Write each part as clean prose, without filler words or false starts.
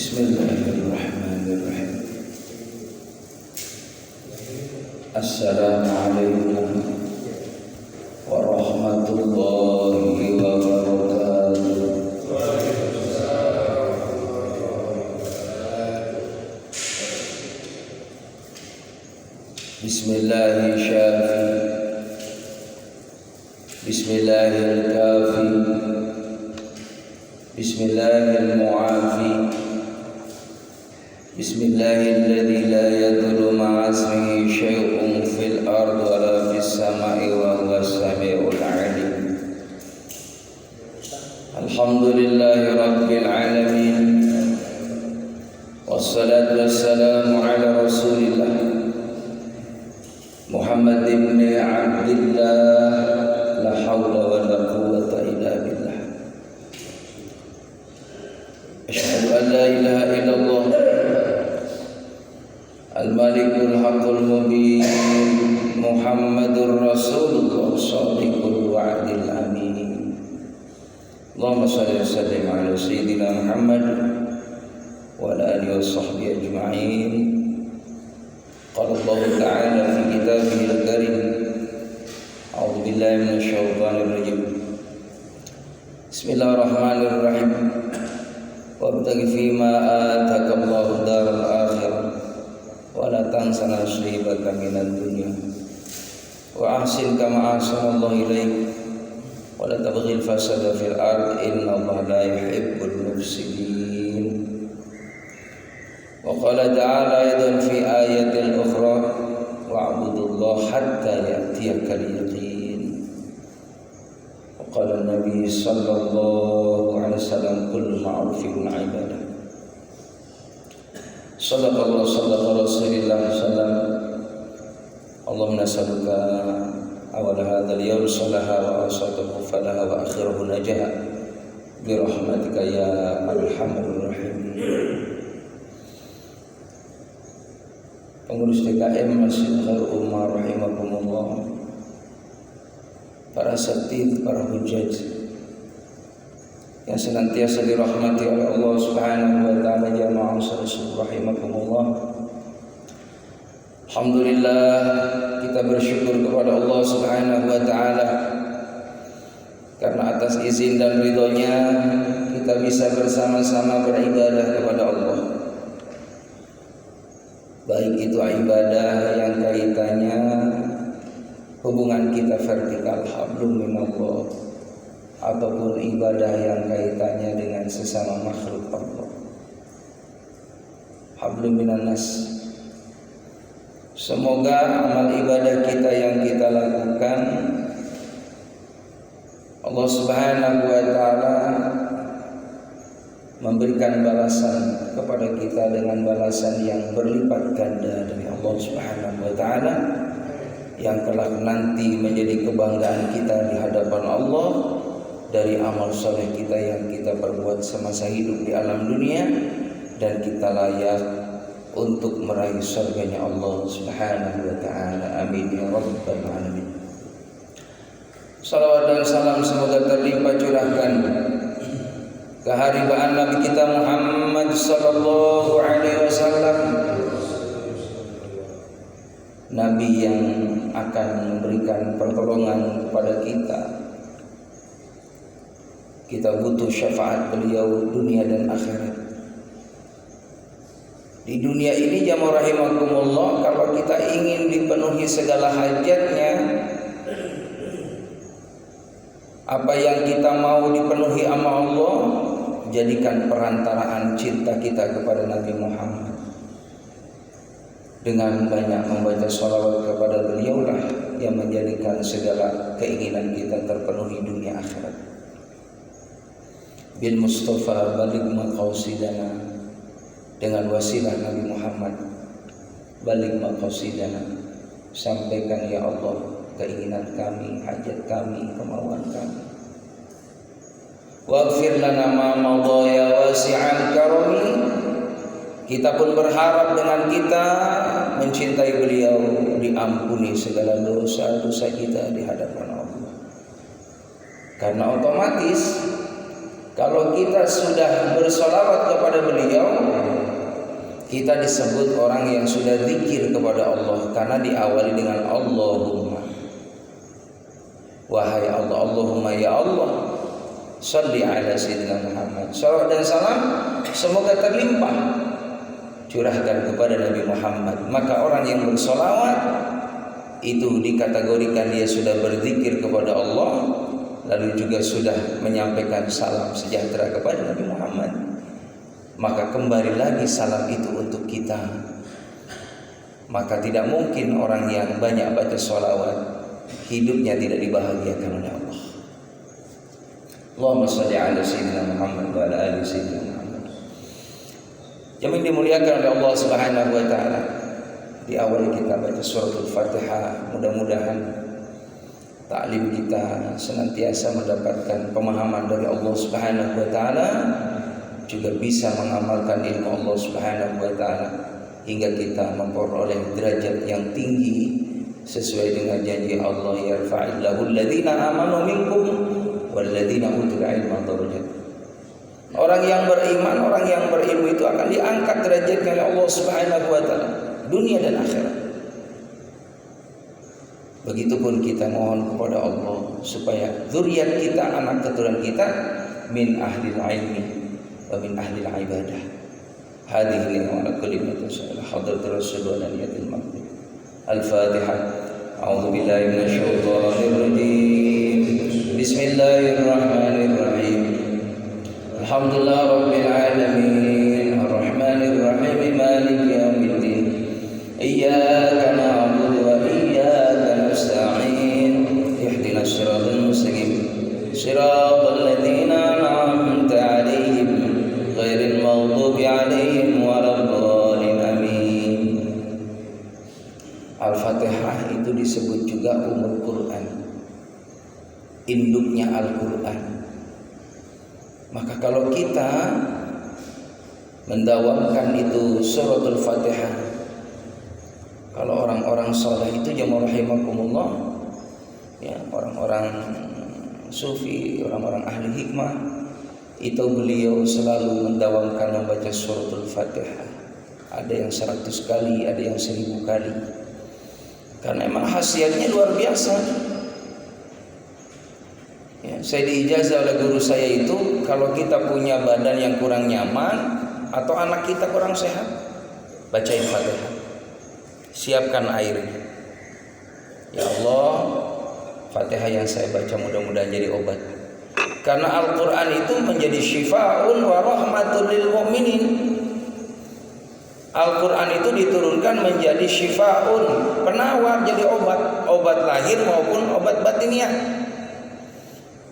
Bismillahirrahmanirrahim. Assalamualaikum warahmatullahi wabarakatuh. Bismillahi syafi, Bismillahil kafi, Bismillahil mu'afi, Bismillahilladzi la yadurru ma'a ismihi syai'un fil ardi wa la fis sama'i wa huwas sami'ul 'alim. Alhamdulillahi rabbil alamin. Wassalatu wassalamu ala Rasulillah Muhammad ibn Abdillah, la hawla wa la quwwata illa billah. Asyhadu an la ilaha illallah al-malikul haqqul mubin, Muhammadur Rasulullah shadiqul wa'dil amin. Allahumma shalli wa sallim ala sayyidina Muhammad wa ala alihi wa sahbihi ajma'in. Qala Allah ta'ala fi kitabihil karim, a'udzu billahi minasy syaithanir rajim. Bismillahirrahmanirrahim. Wabtaghi fima ataka Allahu daral akhirah wa la tansa nasibaka minad dunya wa ahsin kama ahsana Allahu ilaik wa la tabghil fasada fil ard innallaha la yuhibbul mufsidin. Wa qala ta'ala aidan fi ayatil ukhra wa'budullaha hatta ya'tiyakal yaqin. Wa qala an-nabi sallallahu alaihi wasallam kullu ma'rufin ibadah. Sadaqallahu sadaqa Rasulillah sallam. Allahumma nas'aluka awal hadzal yawm salaha wa awsatahu falaha wa akhirahu najaha bi rahmatika ya arhamar rahim. Pengurus DKM Masjid Khairul Ummah rahimakumullah, para satid, para hujjaj yang senantiasa dirahmati oleh Allah Subhanahu wa taala, jamaah rasul rahimakumullah. Alhamdulillah, kita bersyukur kepada Allah Subhanahu wa taala karena atas izin dan ridhonya kita bisa bersama-sama beribadah kepada Allah. Baik itu ibadah yang kaitannya hubungan kita vertikal hablum minallah, ataupun ibadah yang kaitannya dengan sesama makhluk Allah, hablum minannas. Semoga amal ibadah kita yang kita lakukan Allah Subhanahu wa taala memberikan balasan kepada kita dengan balasan yang berlipat ganda dari Allah Subhanahu wa taala, yang kelak nanti menjadi kebanggaan kita di hadapan Allah dari amal soleh kita yang kita perbuat semasa hidup di alam dunia, dan kita layak untuk meraih surganya Allah Subhanahu wa taala. Amin ya rabbal alamin. Salawat dan salam semoga terlimpah curahkan keharibaan Nabi kita Muhammad sallallahu alaihi wasallam, Nabi yang akan memberikan pertolongan kepada kita. Kita butuh syafaat beliau dunia dan akhirat. Di dunia ini jamaah rahimakumullah, kalau kita ingin dipenuhi segala hajatnya, apa yang kita mau dipenuhi sama Allah, jadikan perantaraan cinta kita kepada Nabi Muhammad. Dengan banyak membaca sholawat kepada beliaulah yang menjadikan segala keinginan kita terpenuhi dunia akhirat. Bil Mustafa baligh maqasidana, dengan wasilah Nabi Muhammad, baligh maqasidana, sampaikan ya Allah keinginan kami, hajat kami, kemauan kami. Waghfir lana ma madha ya wasi'al karami. Kita pun berharap dengan kita mencintai beliau diampuni segala dosa-dosa kita di hadapan Allah. Karena otomatis Kalau kita sudah bersolawat kepada beliau, kita disebut orang yang sudah zikir kepada Allah, karena diawali dengan Allahumma. Wahai Allah, Allahumma ya Allah, shalli ala sayyidina Muhammad. Salawat dan salam semoga terlimpah curahkan kepada Nabi Muhammad. Maka orang yang bersolawat itu dikategorikan dia sudah berzikir kepada Allah, lalu juga sudah menyampaikan salam sejahtera kepada Nabi Muhammad. Maka kembali lagi salam itu untuk kita. Maka tidak mungkin orang yang banyak baca sholawat hidupnya tidak dibahagiakan oleh Allah. Allahumma shalli ala sayyidina Muhammad wa ala ali sayyidina Muhammad. Yang dimuliakan oleh Allah Subhanahu wa taala, di awal kita baca suratul Fatihah, mudah-mudahan taklim kita senantiasa mendapatkan pemahaman dari Allah Subhanahu wa taala, juga bisa mengamalkan ilmu Allah Subhanahu wa taala hingga kita memperoleh derajat yang tinggi sesuai dengan janji Allah, yarfa'illahu alladhina amanu minkum walladzina utul ilma darajat. Orang yang beriman, orang yang berilmu itu akan diangkat derajatnya oleh Allah Subhanahu wa taala dunia dan akhirat. Begitupun kita mohon kepada Allah supaya zuriat kita, anak keturunan kita min ahlil ilmi wa min ahlil ibadah. Hadhihi wa kalimatun sallallahu hadratir rasul wa niyatil maqdud. Al-Fatihah. A'udzu billahi minasyaitonir rajim. Bismillahirrahmanirrahim. Alhamdulillah rabbil alamin, arrahmanir rahim, maliki yaumiddin. Iyyaka na'budu wa iyyaka nasta'in. Ihdinas siratal mustaqim. Siratal ladzina an'amta 'alaihim ghairil maghdubi 'alaihim waladdallin. Amin. Al-Fatihah itu disebut juga Ummul Quran, induknya Al-Quran. Maka kalau kita mendawamkan itu suratul Fatihah, kalau orang-orang saleh itu jamaah rahimakumullah, ya, orang-orang sufi, orang-orang ahli hikmah, itu beliau selalu mendawamkan membaca suratul Fatihah. Ada yang 100 kali, ada yang 1000 kali. Karena memang khasiatnya luar biasa. Ya, saya diijazah oleh guru saya itu, kalau kita punya badan yang kurang nyaman atau anak kita kurang sehat, bacain Fatihah, siapkan air. Ya Allah, Fatihah yang saya baca mudah-mudahan jadi obat. Karena Al-Quran itu menjadi syifa'un wa rahmatul lil mu'minin. Al-Quran itu diturunkan menjadi syifa'un, penawar, jadi obat lahir maupun obat batiniah.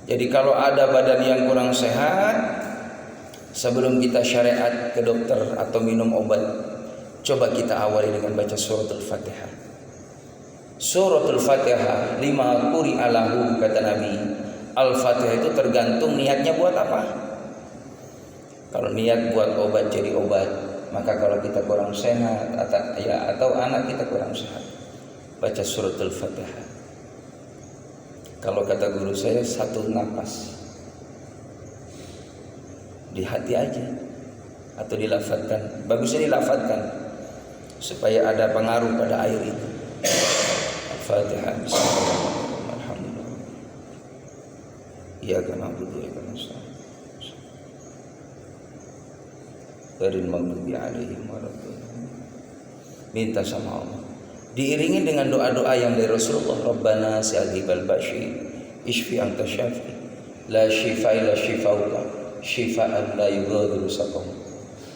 Jadi kalau ada badan yang kurang sehat, sebelum kita syariat ke dokter atau minum obat, coba kita awali dengan baca suratul Fatihah. Suratul Fatihah 5 quri'a lahu, kata Nabi. Al-Fatihah itu tergantung niatnya buat apa. Kalau niat buat obat jadi obat, maka kalau kita kurang sehat atau anak kita kurang sehat, baca suratul Fatihah. Kalau kata guru saya, 1 napas di hati aja atau dilafadzkan. Bagusnya dilafadzkan supaya ada pengaruh pada air itu. Al-Fatihah. Bismillahirrahmanirrahim. Alhamdulillah. Iyyaka na'budu wa iyyaka nasta'in. Ghairil maghdubi 'alaihim waladdallin. Minta sama Allah, diiringi dengan doa-doa yang dari Rasulullah. Rabbana sa'alibal bashir ishfi anta syafi la shifa illa shifauka shifaan la yughadiru saqam.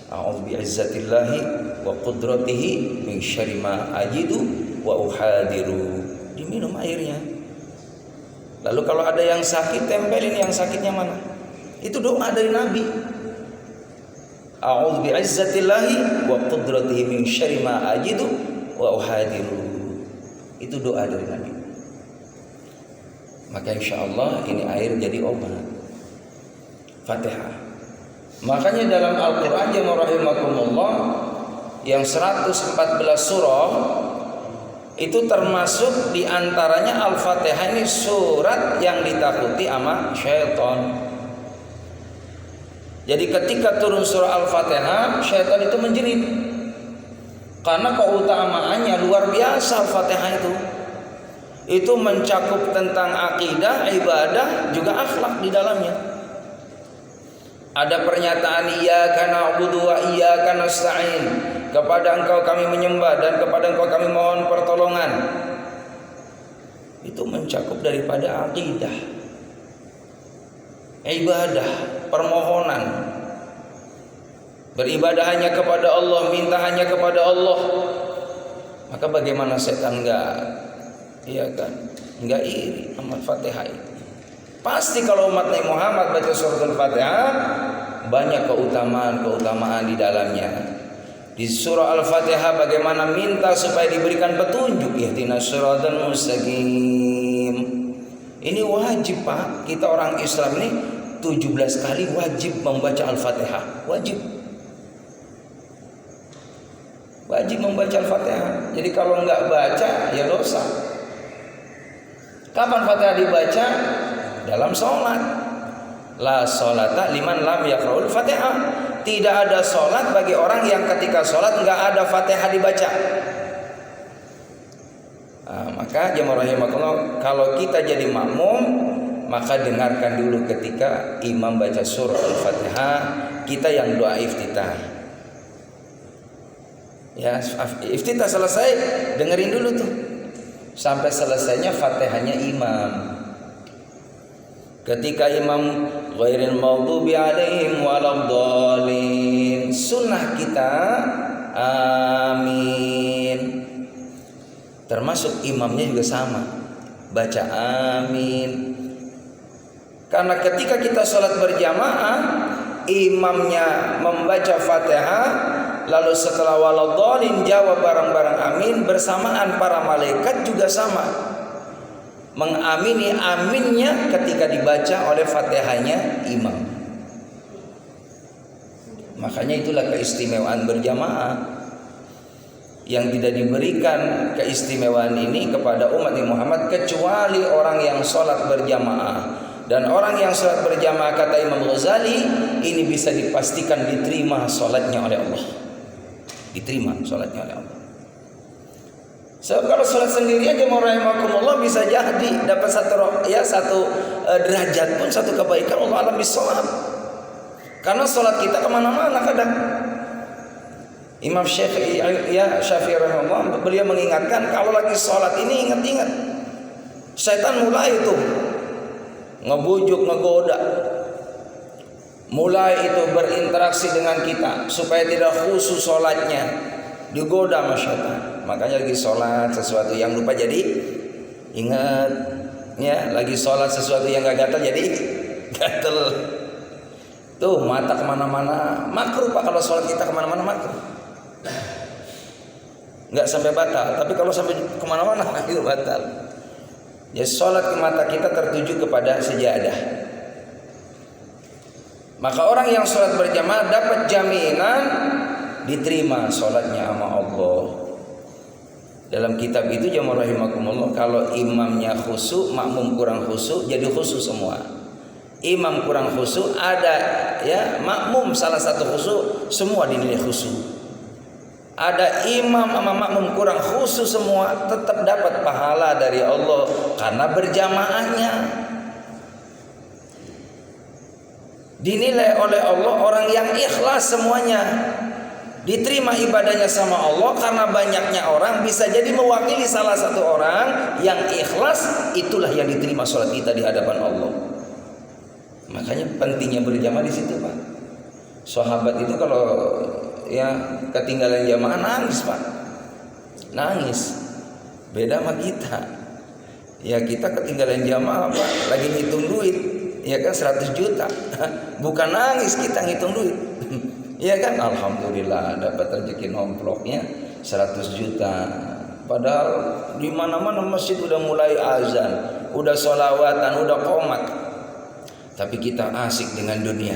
A'udzu bi'izzatillahi wa qudratihi min syarri ma ajidu wa uhadiru. Diminum airnya. Lalu kalau ada yang sakit, tempelin yang sakitnya mana. Itu doa dari Nabi. A'udzu bi'izzatillahi wa qudratihi min syarri ma ajidu wa uhadiru. Itu doa dari Nabi. Maka insyaallah ini air jadi obat. Fatihah. Makanya dalam Al-Quran jamaah rahimakumullah yang 114 surah itu termasuk diantaranya Al-Fatihah ini surat yang ditakuti sama syaitan. Jadi ketika turun surah Al-Fatihah, syaitan itu menjerit. Karena keutamaannya luar biasa Al-Fatihah itu. Itu mencakup tentang akidah, ibadah, juga akhlak di dalamnya. Ada pernyataan iyyaka na'budu wa iyyaka nasta'in. Kepada Engkau kami menyembah dan kepada Engkau kami mohon pertolongan. Itu mencakup daripada akidah, ibadah, permohonan. Beribadah hanya kepada Allah, minta hanya kepada Allah. Maka bagaimana setan enggak iri sama Fatihah itu. Pasti kalau umat Nabi Muhammad baca suratul Fatihah, banyak keutamaan di dalamnya. Di surah Al-Fatihah bagaimana minta supaya diberikan petunjuk, ihdinas siratal mustaqim. Ini wajib, Pak. Kita orang Islam ini 17 kali wajib membaca Al-Fatihah. Wajib membaca Al-Fatihah. Jadi kalau enggak baca ya dosa. Kapan Fatihah dibaca? Dalam sholat. La sholata liman lam yaqra'ul Fatihah. Tidak ada sholat bagi orang yang ketika sholat enggak ada Fatihah dibaca. Maka jemaah rahimakumullah, kalau kita jadi makmum, maka dengarkan dulu ketika imam baca surah Al-Fatihah, kita yang doa iftitah. Ya, iftitah selesai, dengerin dulu tuh sampai selesainya Fatihahnya imam. Ketika imam ghairil maghdubi alaihim waladhdallin, sunnah kita amin. Termasuk imamnya juga sama, baca amin. Karena ketika kita sholat berjamaah, imamnya membaca Fatihah, lalu setelah waladhdallin jawab bareng-bareng amin, bersamaan para malaikat juga sama mengamini aminnya ketika dibaca oleh Fatihahnya imam. Makanya itulah keistimewaan berjamaah, yang tidak diberikan keistimewaan ini kepada umat Muhammad kecuali orang yang sholat berjamaah. Dan orang yang sholat berjamaah, kata Imam Ghazali, ini bisa dipastikan diterima sholatnya oleh Allah. Diterima sholatnya oleh Allah. Sebab kalau sholat sendiri aja rahimakumullah bisa jadi dapat satu derajat pun, satu kebaikan, Allah alam bisawab. Karena sholat kita kemana-mana kadang. Imam Syafi'i rahimahullah, beliau mengingatkan kalau lagi sholat ini ingat-ingat, setan mulai itu ngebujuk, ngegoda, mulai itu berinteraksi dengan kita supaya tidak khusus sholatnya, digoda sama setan. Makanya lagi sholat sesuatu yang lupa jadi ingat, ya, lagi sholat sesuatu yang gak gatal jadi gatal. Tuh mata kemana-mana makruh, Pak. Kalau sholat kita kemana-mana makruh, nggak sampai batal, tapi kalau sampai kemana-mana itu batal. Ya, sholat ke mata kita tertuju kepada sejadah. Maka orang yang sholat berjamaah dapat jaminan diterima sholatnya sama Allah. Dalam kitab itu jamaah rahimakumullah, kalau imamnya khusyuk, makmum kurang khusyuk, jadi khusyuk semua. Imam kurang khusyuk, ada ya makmum salah satu khusyuk, semua dinilai khusyuk. Ada imam sama makmum kurang khusyuk, semua tetap dapat pahala dari Allah karena berjamaahnya. Dinilai oleh Allah orang yang ikhlas semuanya, diterima ibadahnya sama Allah. Karena banyaknya orang bisa jadi mewakili salah satu orang yang ikhlas, itulah yang diterima sholat kita di hadapan Allah. Makanya pentingnya berjamaah di situ, Pak. Sahabat itu kalau ya ketinggalan jamaah nangis, Pak, nangis. Beda sama kita, ya kita ketinggalan jamaah, Pak, lagi ngitung duit, ya kan 100 juta, bukan nangis, kita ngitung duit. Ya kan, alhamdulillah dapat rezeki nomploknya 100 juta. Padahal di mana-mana masjid udah mulai azan, udah sholawatan, udah qomat, tapi kita asik dengan dunia.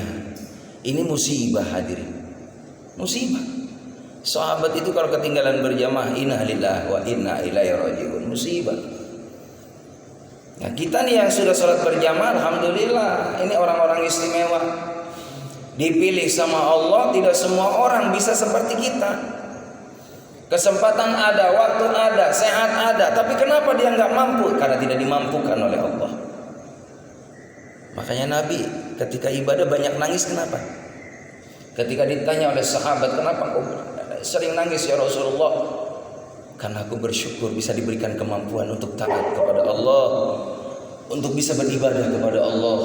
Ini musibah, hadirin, musibah. Sahabat itu kalau ketinggalan berjamaah, inna lillahi wa inna ilaihi rajiun, musibah. Nah, kita nih yang sudah sholat berjamaah, alhamdulillah, ini orang-orang istimewa. Dipilih sama Allah, tidak semua orang bisa seperti kita. Kesempatan ada, waktu ada, sehat ada, tapi kenapa dia nggak mampu? Karena tidak dimampukan oleh Allah. Makanya Nabi ketika ibadah banyak nangis, kenapa? Ketika ditanya oleh sahabat, kenapa kau sering nangis ya Rasulullah? Karena aku bersyukur bisa diberikan kemampuan untuk taat kepada Allah, untuk bisa beribadah kepada Allah.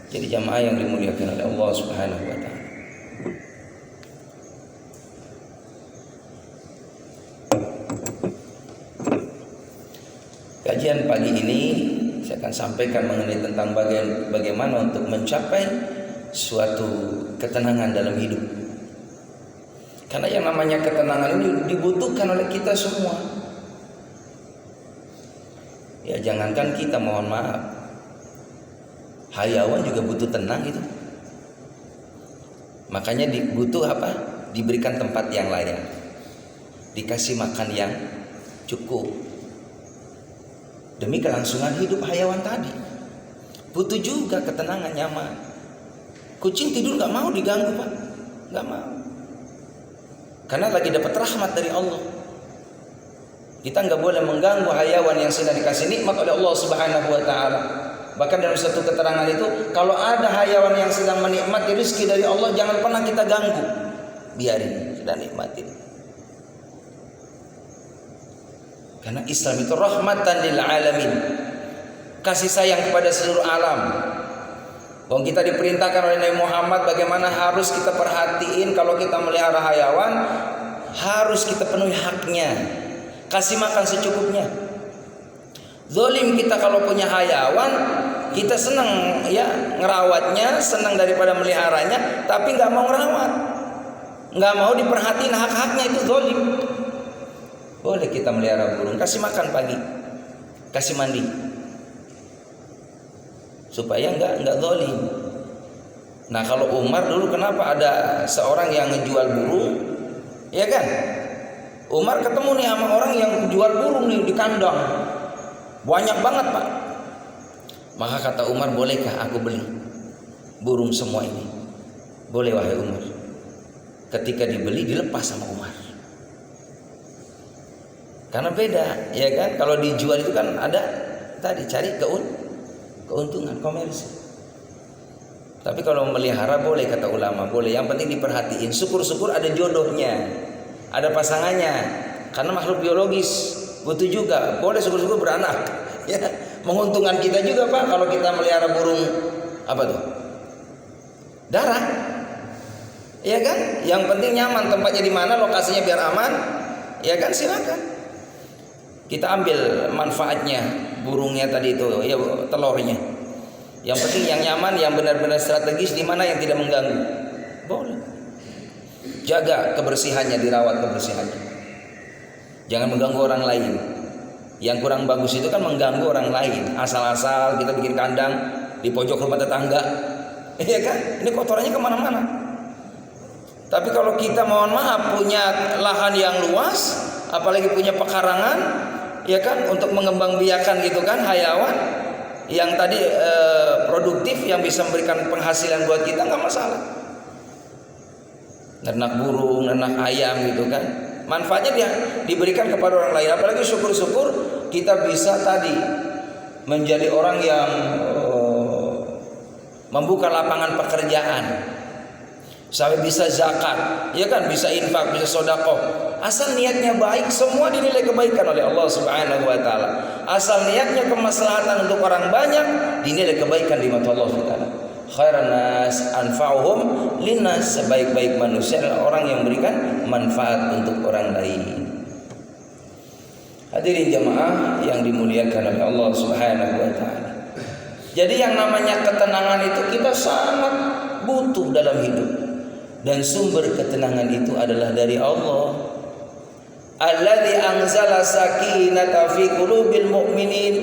Jadi jamaah yang dimuliakan oleh Allah Subhanahu wa taala. Kajian pagi ini saya akan sampaikan mengenai tentang bagaimana untuk mencapai suatu ketenangan dalam hidup. Karena yang namanya ketenangan ini dibutuhkan oleh kita semua. Ya jangankan kita, mohon maaf, hayawan juga butuh tenang itu. Makanya butuh apa? Diberikan tempat yang layak, dikasih makan yang cukup. Demi kelangsungan hidup hayawan tadi. Butuh juga ketenangan, nyaman. Kucing tidur gak mau diganggu, Pak. Gak mau. Karena lagi dapat rahmat dari Allah. Kita gak boleh mengganggu hayawan yang sedang dikasih nikmat oleh Allah Subhanahu wa ta'ala. Bahkan dalam satu keterangan itu, kalau ada hayawan yang sedang menikmati rezeki dari Allah, jangan pernah kita ganggu. Biarin, sedang nikmatin. Karena Islam itu rahmatan lil alamin, kasih sayang kepada seluruh alam. Kalau kita diperintahkan oleh Nabi Muhammad bagaimana harus kita perhatiin kalau kita melihara hayawan, harus kita penuhi haknya, kasih makan secukupnya. Zalim kita kalau punya hayawan, kita senang ya ngerawatnya, senang daripada meliharanya, tapi nggak mau ngerawat, nggak mau diperhatiin hak-haknya, itu zalim. Boleh kita melihara burung, kasih makan pagi, kasih mandi, supaya nggak zalim. Nah kalau Umar dulu kenapa ada seorang yang ngejual burung, ya kan? Umar ketemu nih sama orang yang jual burung nih di kandang, banyak banget Pak. Maka kata Umar, bolehkah aku beli burung semua ini? Boleh wahai Umar. Ketika dibeli dilepas sama Umar. Karena beda, ya kan? Kalau dijual itu kan ada tadi cari keuntungan komersil. Tapi kalau memelihara boleh kata ulama, boleh. Yang penting diperhatiin. Syukur-syukur ada jodohnya, ada pasangannya. Karena makhluk biologis butuh juga. Boleh syukur-syukur beranak. Ya, menguntungkan kita juga Pak. Kalau kita melihara burung apa tuh? Darah. Ya kan? Yang penting nyaman tempatnya di mana, lokasinya biar aman. Ya kan, silakan. Kita ambil manfaatnya burungnya tadi itu, ya telurnya. Yang penting yang nyaman, yang benar-benar strategis, di mana yang tidak mengganggu. Boleh. Jaga kebersihannya, dirawat kebersihannya. Jangan mengganggu orang lain. Yang kurang bagus itu kan mengganggu orang lain. Asal-asal kita bikin kandang di pojok rumah tetangga. Iya kan? Ini kotorannya kemana-mana. Tapi kalau kita mohon maaf punya lahan yang luas, apalagi punya pekarangan, ya kan, untuk mengembangbiakan gitu kan hayawan yang tadi produktif, yang bisa memberikan penghasilan buat kita, nggak masalah. Ternak burung, ternak ayam gitu kan, manfaatnya dia diberikan kepada orang lain. Apalagi syukur-syukur kita bisa tadi menjadi orang yang membuka lapangan pekerjaan, sampai bisa zakat, ya kan, bisa infak, bisa sedekah. Asal niatnya baik, semua dinilai kebaikan oleh Allah Subhanahu wa taala. Asal niatnya kemaslahatan untuk orang banyak, dinilai kebaikan di mata Allah Subhanahu wa taala. Khairan nas anfa'uhum linnas, sebaik-baik manusia adalah orang yang memberikan manfaat untuk orang lain. Hadirin jamaah yang dimuliakan oleh Allah Subhanahu wa taala. Jadi yang namanya ketenangan itu kita sangat butuh dalam hidup. Dan sumber ketenangan itu adalah dari Allah. Alladzi anzala sakinata fi qulubil mu'minin.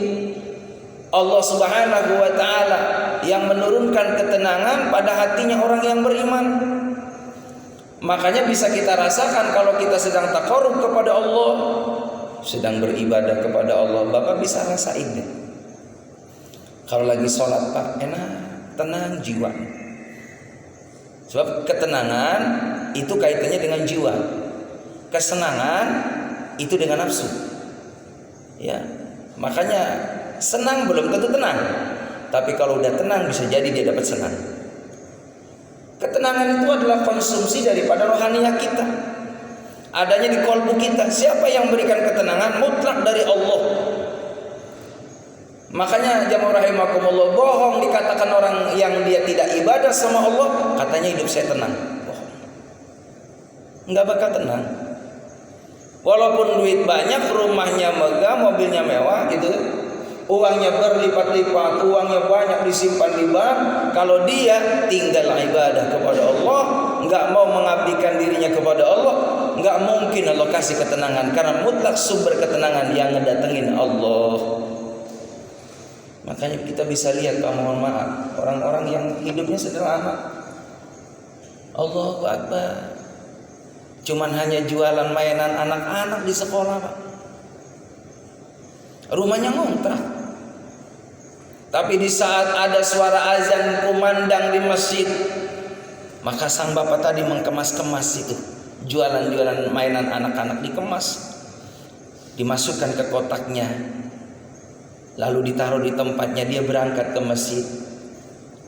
Allah Subhanahu wa taala yang menurunkan ketenangan pada hatinya orang yang beriman. Makanya bisa kita rasakan kalau kita sedang taqarrub kepada Allah, sedang beribadah kepada Allah, Bapak bisa rasain deh. Kalau lagi sholat Pak, enak, tenang jiwa. Sebab ketenangan itu kaitannya dengan jiwa. Kesenangan itu dengan nafsu. Ya. Makanya senang belum tentu tenang. Tapi kalau udah tenang bisa jadi dia dapat senang. Ketenangan itu adalah konsumsi daripada rohaniah kita. Adanya di kalbu kita. Siapa yang berikan ketenangan? Mutlak dari Allah. Makanya jamaah rahimakumullah, bohong dikatakan orang yang dia tidak ibadah sama Allah, katanya hidup saya tenang. Bohong. Enggak bakal tenang. Walaupun duit banyak, rumahnya megah, mobilnya mewah gitu, uangnya berlipat-lipat, uangnya banyak disimpan di bank, kalau dia tinggal ibadah kepada Allah, enggak mau mengabdikan dirinya kepada Allah, enggak mungkin Allah kasih ketenangan, karena mutlak sumber ketenangan yang ngedatengin Allah. Makanya kita bisa lihat, mohon maaf, orang-orang yang hidupnya sederhana, Allahu Akbar, cuman hanya jualan mainan anak-anak di sekolah, Pak. Rumahnya ngontrak. Tapi di saat ada suara azan kumandang di masjid, maka sang bapak tadi mengemas-kemas itu, jualan-jualan mainan anak-anak dikemas, dimasukkan ke kotaknya, lalu ditaruh di tempatnya. Dia berangkat ke masjid,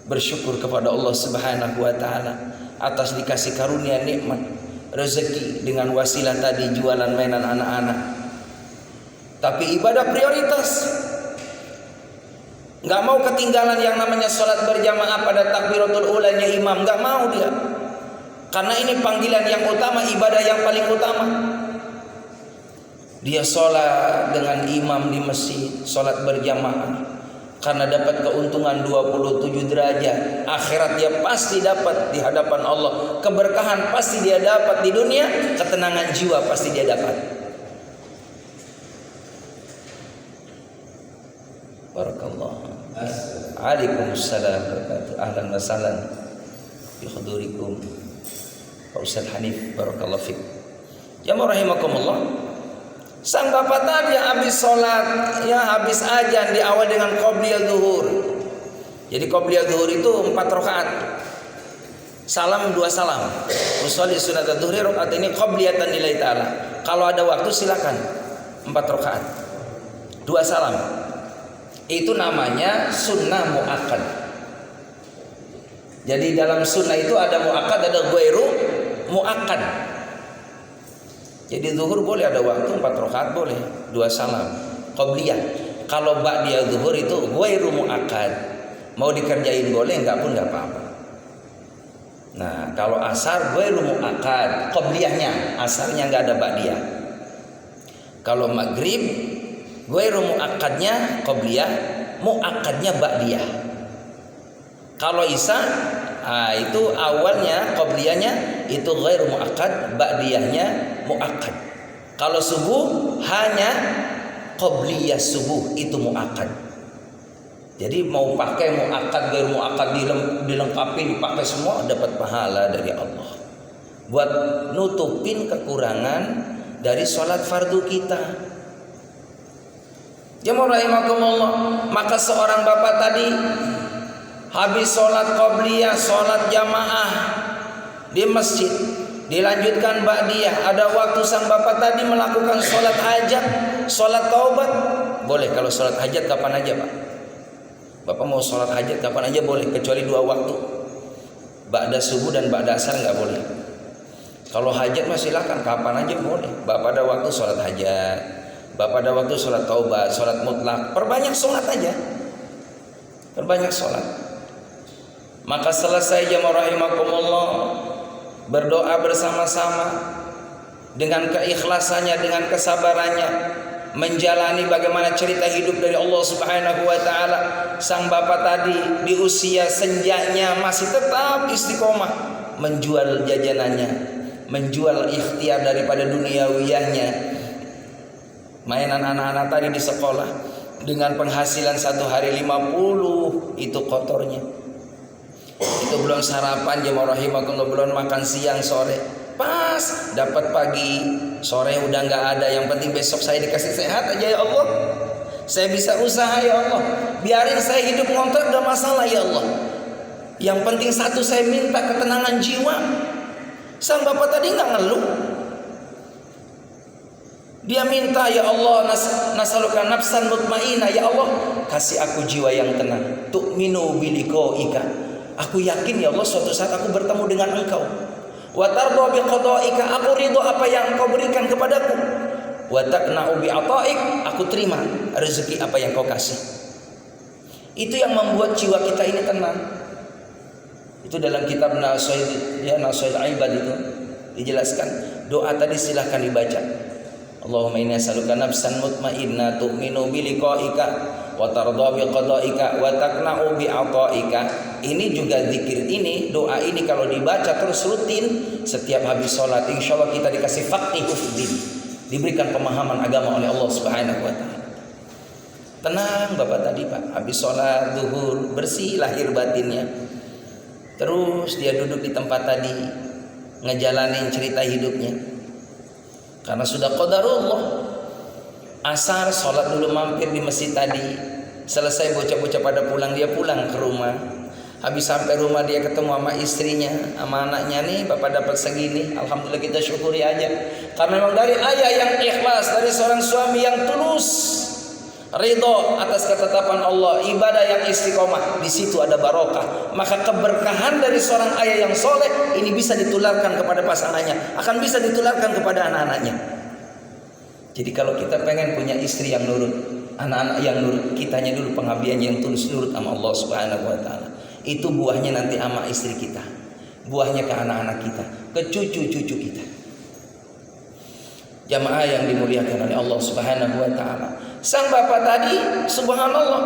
bersyukur kepada Allah Subhanahu wa taala atas dikasih karunia nikmat rezeki dengan wasilah tadi jualan mainan anak-anak. Tapi ibadah prioritas. Enggak mau ketinggalan yang namanya sholat berjamaah pada takbiratul ulanya imam, enggak mau dia. Karena ini panggilan yang utama, ibadah yang paling utama. Dia sholat dengan imam di masjid, sholat berjamaah, karena dapat keuntungan 27 derajat. Akhirat dia pasti dapat di hadapan Allah. Keberkahan pasti dia dapat di dunia, ketenangan jiwa pasti dia dapat. Barakallahu. Waalaikumsalam wabarakatuh. Ahlan wa sahlan bi hudurikum Pak Ustaz Hanif, barakallahu fik. Jamaah rahimakumullah. Sang bapak tadi habis sholat, ya habis azan diawal dengan qobliyah zuhur. Jadi qobliyah zuhur itu 4 rakaat. Salam 2 salam. Usolli sunat adzuhri rakaat ini qobliyatan lillahi ta'ala. Kalau ada waktu silakan 4 rakaat. 2 salam. Itu namanya sunnah muakkad. Jadi dalam sunnah itu ada muakkad, ada ghairu muakkad. Jadi zuhur boleh ada waktu 4 rakaat, boleh 2 salam qabliyah. Kalau ba'diyah zuhur itu ghairu muakkad. Mau dikerjain boleh, enggak pun enggak apa-apa. Nah, kalau asar ghairu muakkad, qabliyahnya, asarnya enggak ada ba'diyah. Kalau maghrib ghairu muakkadnya qabliyah, muakkadnya ba'diyah. Kalau isya, itu awalnya qabliyahnya itu ghairu muakkad, ba'diyahnya muakkad. Kalau subuh hanya qabliyah subuh itu muakkad. Jadi mau pakai muakkad ghairu muakkad dilengkapi, dipakai semua, dapat pahala dari Allah. Buat nutupin kekurangan dari sholat fardu kita. Jamaah rahimakumullah, maka seorang bapak tadi habis sholat qabliyah, sholat jamaah di masjid, dilanjutkan ba'diyah. Ada waktu sang bapak tadi melakukan sholat hajat, sholat taubat. Boleh kalau sholat hajat kapan aja, Pak. Bapak mau sholat hajat kapan aja boleh, kecuali 2 waktu, ba'da subuh dan ba'da asar nggak boleh. Kalau hajat mah silakan kapan aja boleh. Bapak ada waktu sholat hajat, bapak ada waktu sholat taubat, sholat mutlak, perbanyak sholat aja, perbanyak sholat. Maka selesai jamaah rahimakumullah, berdoa bersama-sama dengan keikhlasannya, dengan kesabarannya, menjalani bagaimana cerita hidup dari Allah Subhanahu wa taala. Sang bapak tadi di usia senjanya masih tetap istiqomah menjual jajanannya, menjual ikhtiar daripada duniawiyahnya. Mainan anak-anak tadi di sekolah dengan penghasilan 1 hari 50 itu kotornya. Itu belum sarapan jemaah rahimakumullah, belum makan siang sore. Pas dapat pagi, sore udah nggak ada. Yang penting besok saya dikasih sehat aja ya Allah. Saya bisa usaha ya Allah. Biarin saya hidup ngontrak, udah masalah ya Allah. Yang penting satu, saya minta ketenangan jiwa. Sang bapak tadi nggak ngeluh. Dia minta, ya Allah, nasaluka nafsan mutmainah, ya Allah, kasih aku jiwa yang tenang. Tu'minu biliqaika. Aku yakin ya Allah suatu saat aku bertemu dengan Engkau. Wa tarda biqadaika, aku ridho apa yang Engkau berikan kepadaku. Wa taqna'u bi'ata'ik, aku terima rezeki apa yang Kau kasih. Itu yang membuat jiwa kita ini tenang. Itu dalam kitab Nasail Ibad itu dijelaskan. Doa tadi silahkan dibaca. Allahumma inni as'aluka nafsan mutmainnah tu'minu biliqaika wa tarda biqadaika wa taqna'u bi'ata'ika. Ini juga zikir ini, doa ini kalau dibaca terus rutin setiap habis sholat, insyaallah kita dikasih faqih fiddin, diberikan pemahaman agama oleh Allah Subhanahu wa taala. Tenang Bapak tadi Pak, habis sholat zuhur bersih lahir batinnya. Terus dia duduk di tempat tadi ngejalanin cerita hidupnya. Karena sudah qadarullah. Asar sholat dulu mampir di masjid tadi. Selesai bocah-bocah pada pulang, dia pulang ke rumah. Habis sampai rumah dia ketemu sama istrinya, sama anaknya, nih Bapak dapat segini. Alhamdulillah, kita syukuri aja. Karena memang dari ayah yang ikhlas, dari seorang suami yang tulus, ridho atas ketetapan Allah, ibadah yang istiqomah, di situ ada barokah. Maka keberkahan dari seorang ayah yang soleh ini bisa ditularkan kepada pasangannya, akan bisa ditularkan kepada anak-anaknya. Jadi kalau kita pengen punya istri yang nurut, anak-anak yang nurut, kitanya dulu pengabdian yang tulus nurut sama Allah Subhanahu wa taala. Itu buahnya nanti sama istri kita, buahnya ke anak-anak kita, ke cucu-cucu kita. Jamaah yang dimuliakan oleh Allah Subhanahu wa taala. Sang bapak tadi subhanallah,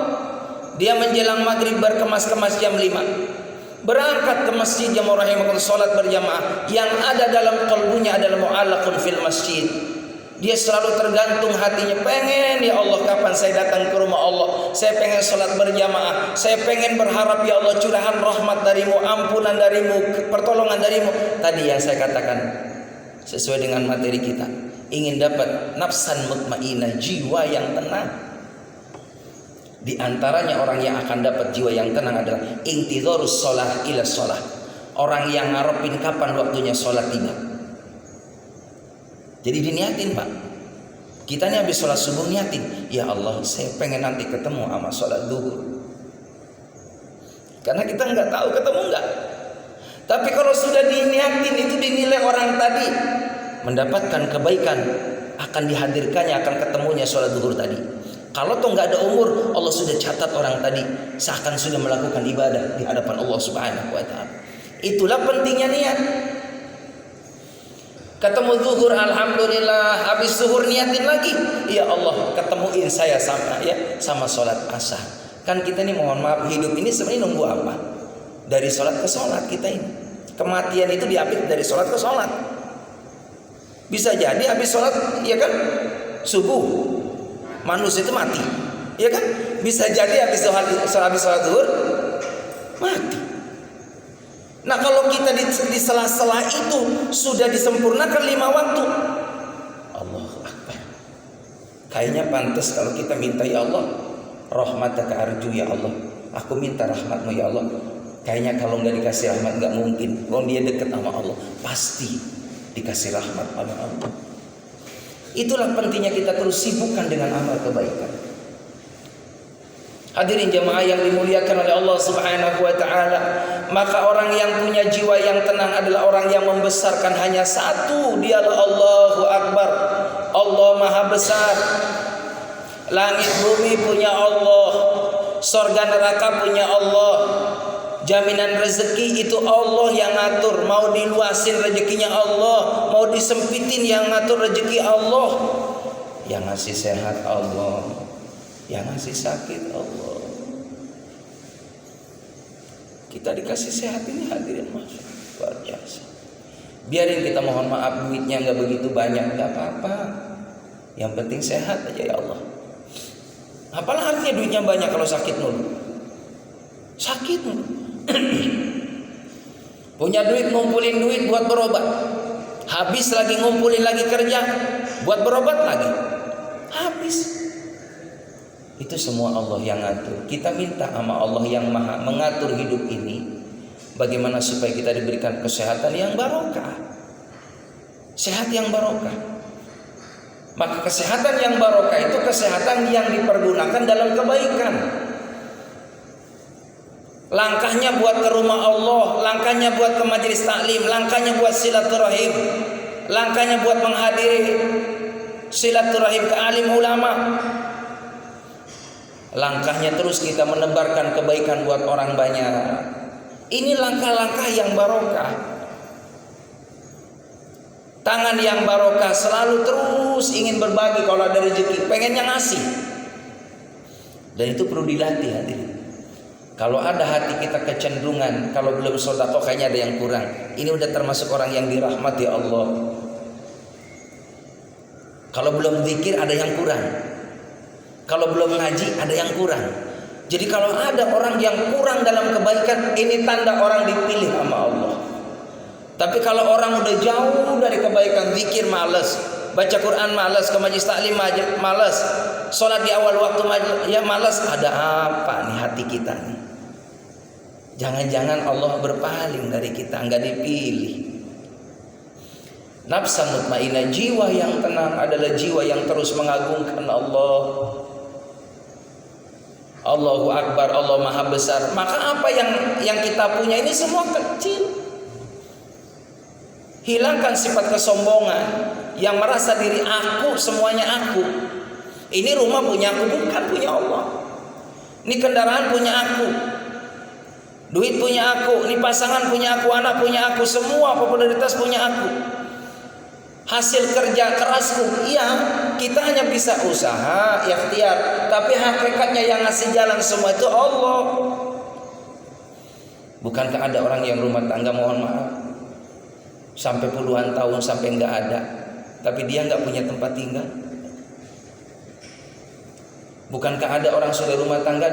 dia menjelang maghrib berkemas-kemas jam 5, berangkat ke masjid jamaah rahimakumullah, salat berjamaah. Yang ada dalam kalbunya adalah mu'allaqun fil masjid. Dia selalu tergantung hatinya, pengen ya Allah kapan saya datang ke rumah Allah, saya pengen salat berjamaah, saya pengen berharap ya Allah curahan rahmat darimu, ampunan darimu, pertolongan darimu. Tadi yang saya katakan sesuai dengan materi kita, ingin dapat nafsan mutmainah, jiwa yang tenang. Di antaranya orang yang akan dapat jiwa yang tenang adalah intizarus shalah ila shalah. Orang yang ngarepin kapan waktunya sholat tiba. Jadi diniatin Pak. Kita nih habis sholat subuh niatin, ya Allah saya pengen nanti ketemu sama sholat duhur. Karena kita nggak tahu ketemu nggak. Tapi kalau sudah diniatin, itu dinilai orang tadi mendapatkan kebaikan, akan dihadirkannya, akan ketemunya sholat duhur tadi. Kalau toh nggak ada umur, Allah sudah catat orang tadi seakan sudah melakukan ibadah di hadapan Allah Subhanahu wa taala. Itulah pentingnya niat. Ketemu zuhur, alhamdulillah. Habis zuhur niatin lagi, ya Allah ketemuin saya sama sholat asar. Kan kita ini mohon maaf, hidup ini sebenarnya nunggu apa? Dari sholat ke sholat kita ini. Kematian itu diapit dari sholat ke sholat. Bisa jadi habis sholat, ya kan, subuh manusia itu mati, ya kan. Bisa jadi habis sholat zuhur mati. Nah kalau kita di sela-sela itu sudah disempurnakan 5 waktu, Allahu Akbar. Kayaknya pantas kalau kita minta, ya Allah rahmataka arju ya Allah, aku minta rahmatmu ya Allah. Kayaknya kalau nggak dikasih rahmat nggak mungkin. Kalau dia dekat sama Allah pasti dikasih rahmat oleh Allah. Itulah pentingnya kita terus sibukkan dengan amal kebaikan. Hadirin jemaah yang dimuliakan oleh Allah Subhanahu wa taala, maka orang yang punya jiwa yang tenang adalah orang yang membesarkan hanya satu, dialah Allahu Akbar. Allah Maha Besar. Langit bumi punya Allah, surga neraka punya Allah. Jaminan rezeki itu Allah yang ngatur. Mau diluasin rezekinya Allah, mau disempitin yang ngatur rezeki Allah. Yang ngasih sehat Allah, yang ngasih sakit Allah. Kita dikasih sehat ini hadirin masya luar biasa. Biarin kita mohon maaf duitnya nggak begitu banyak, nggak apa-apa. Yang penting sehat aja ya Allah. Apalah artinya duitnya banyak kalau sakit mulu? Sakit mulu. Punya duit, ngumpulin duit buat berobat, habis lagi ngumpulin lagi kerja buat berobat lagi, habis. Itu semua Allah yang ngatur. Kita minta sama Allah yang maha mengatur hidup ini, Bagaimana supaya kita diberikan kesehatan yang barokah, sehat yang barokah. Maka kesehatan yang barokah itu kesehatan yang dipergunakan dalam kebaikan. Langkahnya buat ke rumah Allah, langkahnya buat ke majelis taklim, langkahnya buat silaturahim, langkahnya buat menghadiri silaturahim ke alim ulama. Langkahnya terus kita menebarkan kebaikan buat orang banyak. Ini langkah-langkah yang barokah. Tangan yang barokah selalu terus ingin berbagi kalau ada rezeki, pengennya ngasih. Dan itu perlu dilatih hati. Kalau ada hati kita kecenderungan, kalau belum sedekah kayaknya ada yang kurang. Ini udah termasuk orang yang dirahmati Allah. Kalau belum zikir ada yang kurang. Kalau belum ngaji ada yang kurang. Jadi kalau ada orang yang kurang dalam kebaikan, ini tanda orang dipilih sama Allah. Tapi kalau orang udah jauh dari kebaikan, zikir malas, baca Quran malas, ke majelis taklim malas, sholat di awal waktu ya malas, ada apa nih hati kita nih? Jangan-jangan Allah berpaling dari kita, enggak dipilih. Nafsa mutmainah, jiwa yang tenang adalah jiwa yang terus mengagungkan Allah. Allahu Akbar, Allah Maha Besar. Maka apa yang kita punya ini semua kecil. Hilangkan sifat kesombongan yang merasa diri aku, semuanya aku. Ini rumah punya aku, bukan punya Allah. Ini kendaraan punya aku, duit punya aku, ini pasangan punya aku, anak punya aku, semua popularitas punya aku. Hasil kerja kerasku, iya, kita hanya bisa usaha, ikhtiar, tapi hakikatnya yang ngasih jalan semua itu Allah. Bukankah ada orang yang rumah tangga, mohon maaf, sampai puluhan tahun sampai nggak ada, tapi dia nggak punya tempat tinggal? Bukankah ada orang sudah rumah tangga